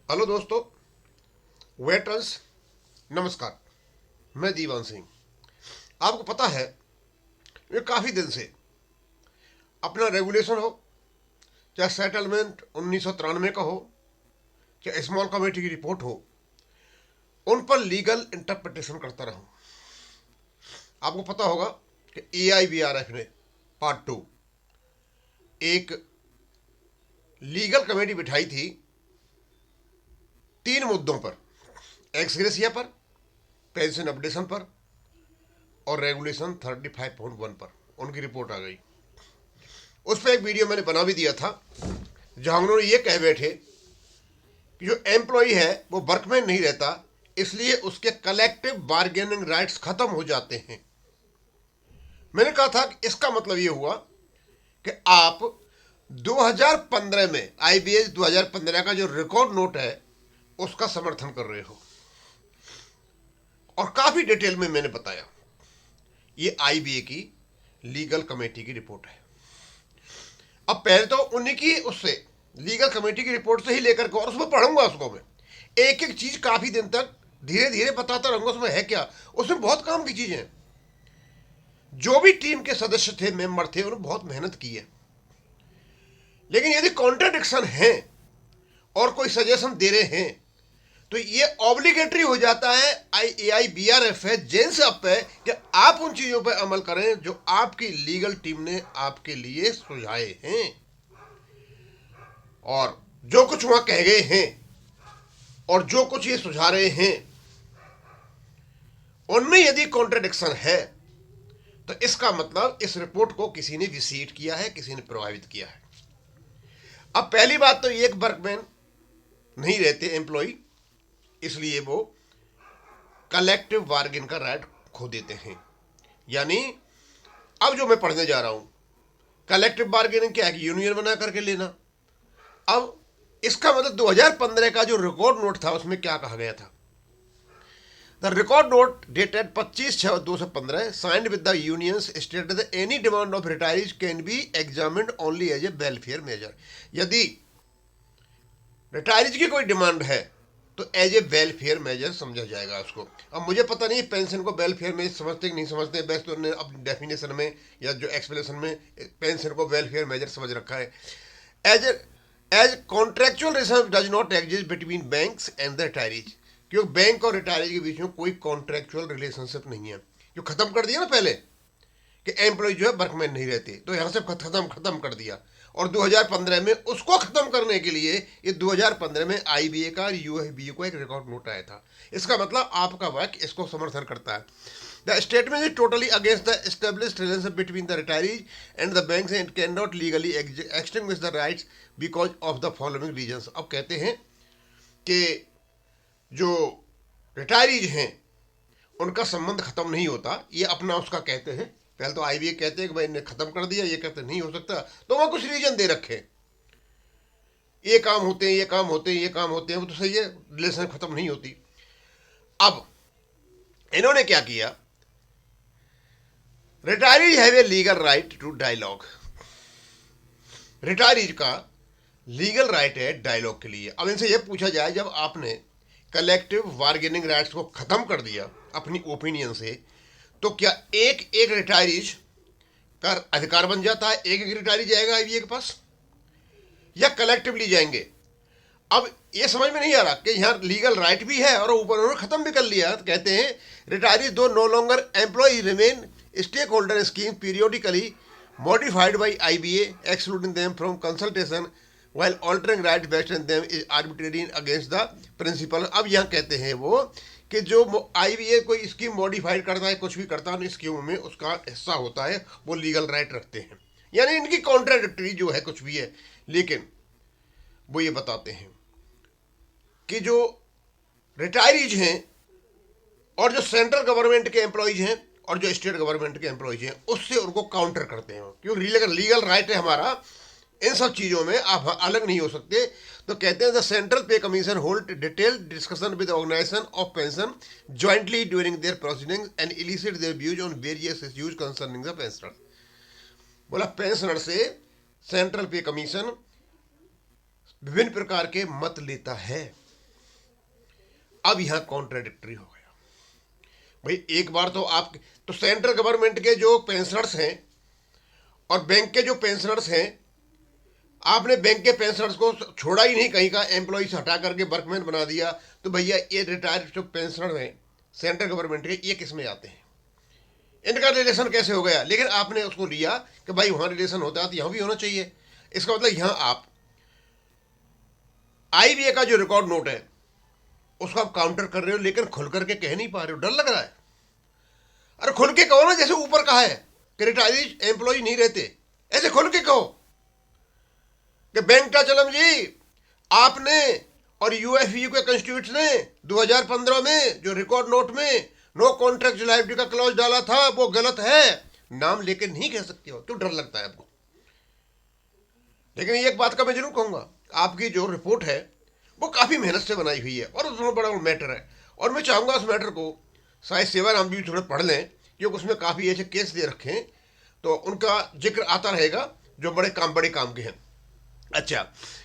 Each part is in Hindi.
हेलो दोस्तों, वेटरन्स, नमस्कार। मैं दीवान सिंह। आपको पता है, ये काफ़ी दिन से अपना रेगुलेशन हो, चाहे सेटलमेंट 1993 का हो, चाहे स्मॉल कमेटी की रिपोर्ट हो, उन पर लीगल इंटरप्रिटेशन करता रहूं। आपको पता होगा कि AIBRF ने पार्ट 2 एक लीगल कमेटी बिठाई थी 3 मुद्दों पर: एक्सग्रेसिया पर, पेंशन अपडेशन पर और रेगुलेशन 35.1 पर। उनकी रिपोर्ट आ गई। उस पर एक वीडियो मैंने बना भी दिया था, जहां उन्होंने ये कह बैठे कि जो एम्प्लॉय है वो वर्कमैन नहीं रहता, इसलिए उसके कलेक्टिव बार्गेनिंग राइट्स खत्म हो जाते हैं। मैंने कहा था कि इसका मतलब ये हुआ कि आप 2015 में IBH 2015 का जो रिकॉर्ड नोट है उसका समर्थन कर रहे हो। और काफी डिटेल में मैंने बताया। ये IBA की लीगल कमेटी की रिपोर्ट है। अब पहले तो उन्हीं की उससे लीगल कमेटी की रिपोर्ट से ही लेकर के, और उसमें पढ़ूंगा उसको मैं एक एक चीज काफी दिन तक धीरे धीरे बताता रहूंगा उसमें है क्या। उसमें बहुत काम की चीजें हैं। जो भी टीम के सदस्य थे, मेंबर थे, उन्होंने बहुत मेहनत की है। लेकिन यदि कॉन्ट्राडिक्शन है और कोई सजेशन दे रहे हैं तो ये ऑब्लिगेटरी हो जाता है, AIBRF है, जेन्स अप है कि आप उन चीजों पर अमल करें जो आपकी लीगल टीम ने आपके लिए सुझाए हैं। और जो कुछ वहां कह गए हैं और जो कुछ ये सुझा रहे हैं, उनमें यदि कॉन्ट्रडिक्शन है तो इसका मतलब इस रिपोर्ट को किसी ने विसीट किया है, किसी ने प्रभावित किया है। अब पहली बात तो एक वर्कमैन नहीं रहते एम्प्लॉय, इसलिए वो कलेक्टिव बार्गेन का राइट खो देते हैं। यानी अब जो मैं पढ़ने जा रहा हूं, कलेक्टिव बार्गेनिंग क्या है? यूनियन बना करके लेना। अब इसका मतलब 2015 का जो रिकॉर्ड नोट था उसमें क्या कहा गया था? The record note dated 25/6/2015 signed with the unions stated that any demand of retirees can be examined only as a welfare measure. यदि रिटायरीज की कोई डिमांड है तो एज ए वेलफेयर मेजर समझा जाएगा उसको। अब मुझे पता नहीं पेंशन को वेलफेयर में समझते कि नहीं समझते। बेस्ट तो उन्होंने अपनी डेफिनेशन में या जो एक्सप्लेनेशन में पेंशन को वेलफेयर मेजर समझ रखा है। As as contractual relation does not exist between banks and the retirees, क्योंकि बैंक और रिटायरीज के बीच में कोई कॉन्ट्रेक्चुअल रिलेशनशिप नहीं है। जो खत्म कर दिया ना पहले कि एम्प्लॉय जो है वर्कमैन नहीं रहते, तो यहां से खत्म कर दिया। और 2015 में उसको खत्म करने के लिए ये 2015 में IBA का और UFBA को एक रिकॉर्ड नोट आया था। इसका मतलब आपका वर्क इसको समर्थन करता है। The statement is totally against the established relationship between the retirees and the banks and can not legally extinguish the rights because of the following reasons. अब कहते हैं कि जो रिटायरीज हैं उनका संबंध खत्म नहीं होता, ये अपना उसका कहते हैं। पहले तो IBA कहते हैं कि भाई इन्हें खत्म कर दिया, ये कहते नहीं हो सकता, तो वहां कुछ रीजन दे रखे, ये काम होते हैं, ये काम होते हैं, ये काम होते हैं, वो तो सही है, रिलेशन खत्म नहीं होती। अब इन्होंने क्या किया? Retirees have a legal right to dialogue. Retirees का लीगल राइट है डायलॉग के लिए। अब इनसे यह पूछा जाए, जब आपने कलेक्टिव बार्गेनिंग राइट्स को खत्म कर दिया अपनी ओपिनियन से, तो क्या एक एक रिटायरीज का अधिकार बन जाता है? एक एक रिटायरी जाएगा IBA के पास या कलेक्टिवली जाएंगे? अब ये समझ में नहीं आ रहा कि यहां लीगल राइट भी है और ऊपर उन्होंने खत्म भी कर लिया। तो कहते हैं रिटायरीज दो no longer employ remain stakeholder scheme periodically modified by IBA excluding them from consultation while altering rights based on them is arbitrary against the principle। अब यहाँ कहते हैं वो कि जो IBA कोई स्कीम मॉडिफाइड करता है, कुछ भी करता है, स्कीम में उसका हिस्सा होता है, वो लीगल राइट रखते हैं। यानी इनकी कॉन्ट्राडिक्टरी जो है कुछ भी है। लेकिन वो ये बताते हैं कि जो रिटायरीज हैं और जो सेंट्रल गवर्नमेंट के एम्प्लॉयज हैं और जो स्टेट गवर्नमेंट के एम्प्लॉयज हैं, उससे उनको काउंटर करते हैं, क्योंकि लीगल राइट है हमारा, इन सब चीज़ों में आप अलग नहीं हो सकते। तो कहते हैं the central pay commission hold detailed discussion with organisation of pension jointly during their proceedings and elicit their views on various issues concerning the pensioner. बोला पेंशनर से सेंट्रल पे कमीशन विभिन्न प्रकार के मत लेता है। अब यहां कॉन्ट्राडिक्टरी हो गया। भाई एक बार तो आप तो सेंट्रल गवर्नमेंट के जो पेंशनर्स हैं और बैंक के जो पेंशनर्स हैं, आपने बैंक के पेंशनर्स को छोड़ा ही नहीं, कहीं का एम्प्लॉय हटा करके वर्कमैन बना दिया। तो भैया ये रिटायर्ड जो पेंशनर हैं सेंट्रल गवर्नमेंट के, ये किस में आते हैं? इनका रिलेशन कैसे हो गया? लेकिन आपने उसको लिया कि भाई वहां रिलेशन होता है तो यहां भी होना चाहिए। इसका मतलब यहां आप आईबीए का जो रिकॉर्ड नोट है उसको आप काउंटर कर रहे हो, लेकिन खुल करके कह नहीं पा रहे हो, डर लग रहा है। अरे खुल के कहो ना, जैसे ऊपर कहा है कि रिटायर्ड एम्प्लॉय नहीं रहते, ऐसे खुल के कहो कि वेंकटाचलम जी, आपने और यूएफयू के कंस्टिट्यूट ने 2015 में जो रिकॉर्ड नोट में नो कॉन्ट्रैक्ट लाइबिलिटी का क्लॉज डाला था वो गलत है। नाम लेके नहीं कह सकते हो, क्यों डर लगता है आपको? लेकिन एक बात का मैं जरूर कहूंगा, आपकी जो रिपोर्ट है वो काफी मेहनत से बनाई हुई है और उसमें बड़ा मैटर है। और मैं चाहूंगा उस मैटर को शायद सेवाराम भी थोड़े पढ़ लें, क्योंकि उसमें काफी ऐसे केस दे रखे हैं तो उनका जिक्र आता रहेगा जो बड़े काम के हैं। अच्छा,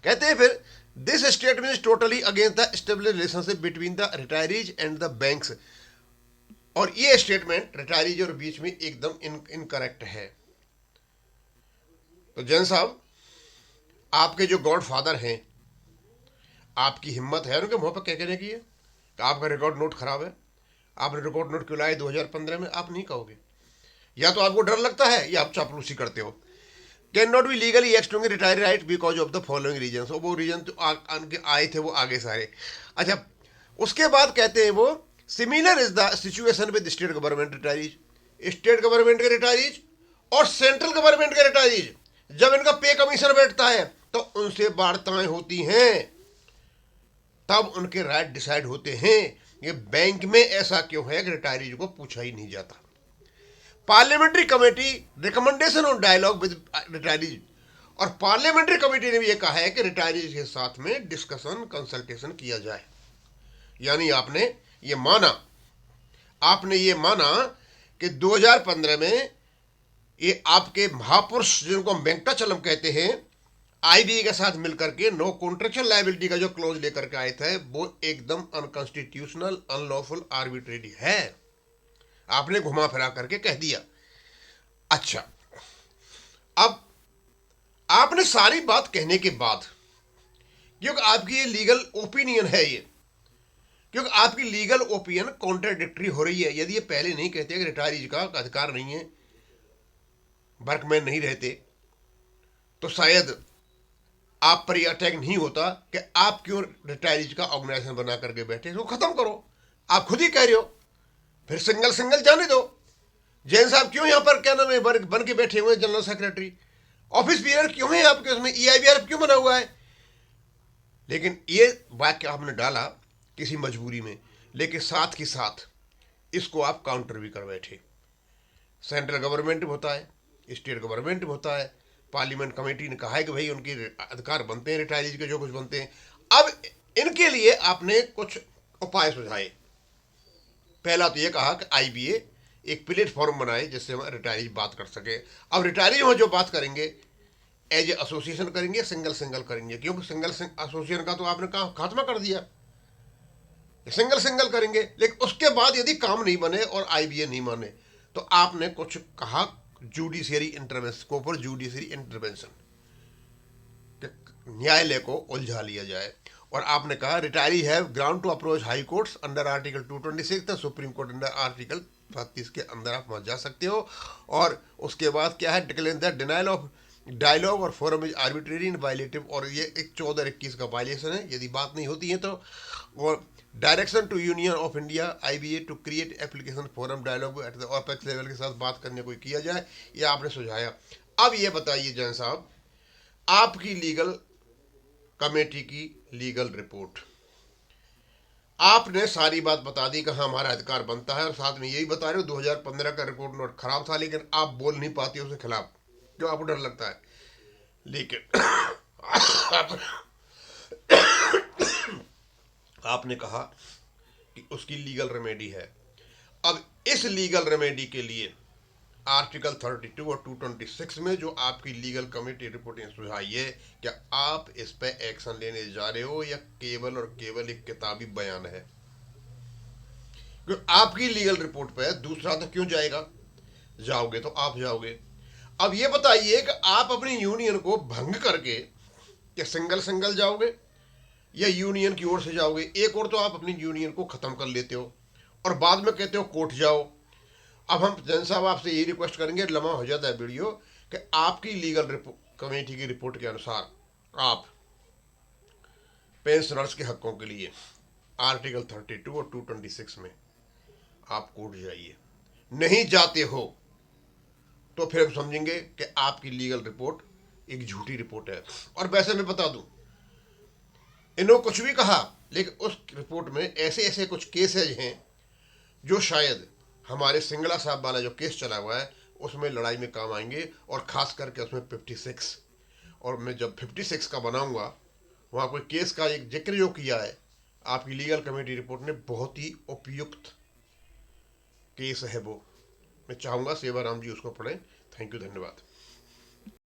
कहते हैं फिर this statement is totally against the establish relationship between the retirees and the banks. और ये स्टेटमेंट रिटायरीज और बीच में एकदम इनकरेक्ट है। तो जैन साहब, आपके जो गॉड फादर हैं, आपकी हिम्मत है उनके मुंह पर क्या कहने की है कि आपका रिकॉर्ड नोट खराब है? आपने रिकॉर्ड नोट क्यों लाए 2015 में? आप नहीं कहोगे। या तो आपको डर लगता है या आप चापलूसी करते हो। Can not be legally extinct retire right because of the following reason. वो रीजन तो आए थे वो आगे सारे। अच्छा, उसके बाद कहते हैं वो similar is the situation with state government retirees. State government के रिटायरीज और सेंट्रल गवर्नमेंट के रिटायरीज, जब इनका पे कमीशन बैठता है तो उनसे वार्ताएं होती हैं, तब उनके राइट डिसाइड होते हैं। ये बैंक में ऐसा क्यों है कि रिटायरीज को पूछा ही नहीं जाता? Parliamentary committee recommendation on dialogue with retirees, और पार्लियामेंट्री कमेटी ने भी ये कहा है कि रिटायरीज के साथ में डिस्कशन कंसल्टेशन किया जाए। यानी आपने ये माना कि 2015 में ये आपके महापुरुष जिनको हम वेंकटाचलम कहते हैं, आईबीए के साथ मिलकर के नो कॉन्ट्रेक्चुअल लायबिलिटी का जो क्लोज लेकर के आए थे वो एकदम अनकॉन्स्टिट्यूशनल, अनलॉफुल, आर्बिट्रेरी है। आपने घुमा फिरा करके कह दिया। अच्छा, अब आपने सारी बात कहने के बाद, क्योंकि आपकी ये लीगल ओपिनियन है, ये क्योंकि आपकी लीगल ओपिनियन कॉन्ट्राडिक्टरी हो रही है। यदि ये पहले नहीं कहते कि रिटायरीज का अधिकार नहीं है, वर्कमैन नहीं रहते, तो शायद आप पर यह अटैक नहीं होता कि आप क्यों रिटायरीज का ऑर्गेनाइजेशन बना करके बैठे। इसको खत्म करो। आप खुद ही कह रहे हो, फिर सिंगल जाने दो। जैन साहब क्यों यहां पर क्या नाम है बन के बैठे हुए जनरल सेक्रेटरी? ऑफिस पीरियड क्यों है आपके उसमें? ईआईबीआर क्यों बना हुआ है? लेकिन ये वाक्य आपने डाला किसी मजबूरी में, लेकिन साथ के साथ इसको आप काउंटर भी कर बैठे। सेंट्रल गवर्नमेंट भी होता है, स्टेट गवर्नमेंट भी होता है, पार्लियामेंट कमेटी ने कहा है कि भाई उनके अधिकार बनते हैं रिटायरीज के जो कुछ बनते हैं। अब इनके लिए आपने कुछ उपाय सुझाए। पहला तो ये कहा कि आईबीए एक प्लेटफॉर्म बनाए जिससे हम रिटायरीज बात कर सके। अब रिटायरीज में जो बात करेंगे एज ए एसोसिएशन करेंगे, सिंगल करेंगे, क्योंकि सिंगल एसोसिएशन का तो आपने खात्मा कर दिया। सिंगल करेंगे, लेकिन उसके बाद यदि काम नहीं बने और आईबीए नहीं माने तो आपने कुछ कहा जुडिशियरी इंटरवेंशन, कोपर जुडिशियरी इंटरवेंशन, न्यायालय को उलझा लिया जाए। और आपने कहा retiree have ground to approach high courts under article 226, supreme court under article 36 के अंदर आप पहुंच जा सकते हो। और उसके बाद क्या है, declare that denial of dialogue और forum is arbitrary and violative, और ये एक 14-21 का वायलेशन है यदि बात नहीं होती है तो। और direction to Union of India IBA to create application forum dialogue at the apex level के साथ बात करने को किया जाए, ये आपने सुझाया। अब ये बताइए जैन साहब, आपकी लीगल कमेटी की लीगल रिपोर्ट, आपने सारी बात बता दी कि हाँ हमारा अधिकार बनता है, और साथ में यही बता रहे हो 2015 का रिकॉर्ड नोट खराब था, लेकिन आप बोल नहीं पाते उसके खिलाफ, जो आपको डर लगता है। लेकिन आपने कहा कि उसकी लीगल रेमेडी है। अब इस लीगल रेमेडी के लिए आर्टिकल 32 और 226 में जो आपकी लीगल कमेटी रिपोर्टिंग सुझाई है, क्या आप इस पे एक्शन लेने जा रहे हो या केवल और केवल एक किताबी बयान है? क्योंकि आपकी लीगल रिपोर्ट पे दूसरा तो क्यों जाएगा? जाओगे तो आप जाओगे। अब ये बताइए कि आप अपनी यूनियन को भंग करके क्या सिंगल सिंगल जाओगे या यूनियन की ओर से जाओगे? एक और तो आप अपनी यूनियन को खत्म कर लेते हो और बाद में कहते हो कोर्ट जाओ। अब हम जैन साहब आपसे यही रिक्वेस्ट करेंगे, लंबा हो जाता है वीडियो, कि आपकी लीगल कमेटी की रिपोर्ट के अनुसार आप पेंशनर्स के हकों के लिए आर्टिकल 32 और 226 में आप कोर्ट जाइए। नहीं जाते हो तो फिर हम समझेंगे कि आपकी लीगल रिपोर्ट एक झूठी रिपोर्ट है। और वैसे मैं बता दूं, इन्होंने कुछ भी कहा, लेकिन उस रिपोर्ट में ऐसे ऐसे कुछ केसेज हैं जो शायद हमारे सिंगला साहब वाला जो केस चला हुआ है उसमें लड़ाई में काम आएंगे। और ख़ास करके उसमें 56, और मैं जब 56 का बनाऊंगा वहाँ कोई केस का एक जिक्र जो किया है आपकी लीगल कमेटी रिपोर्ट ने, बहुत ही उपयुक्त केस है वो। मैं चाहूँगा सेवाराम जी उसको पढ़ें। थैंक यू, धन्यवाद।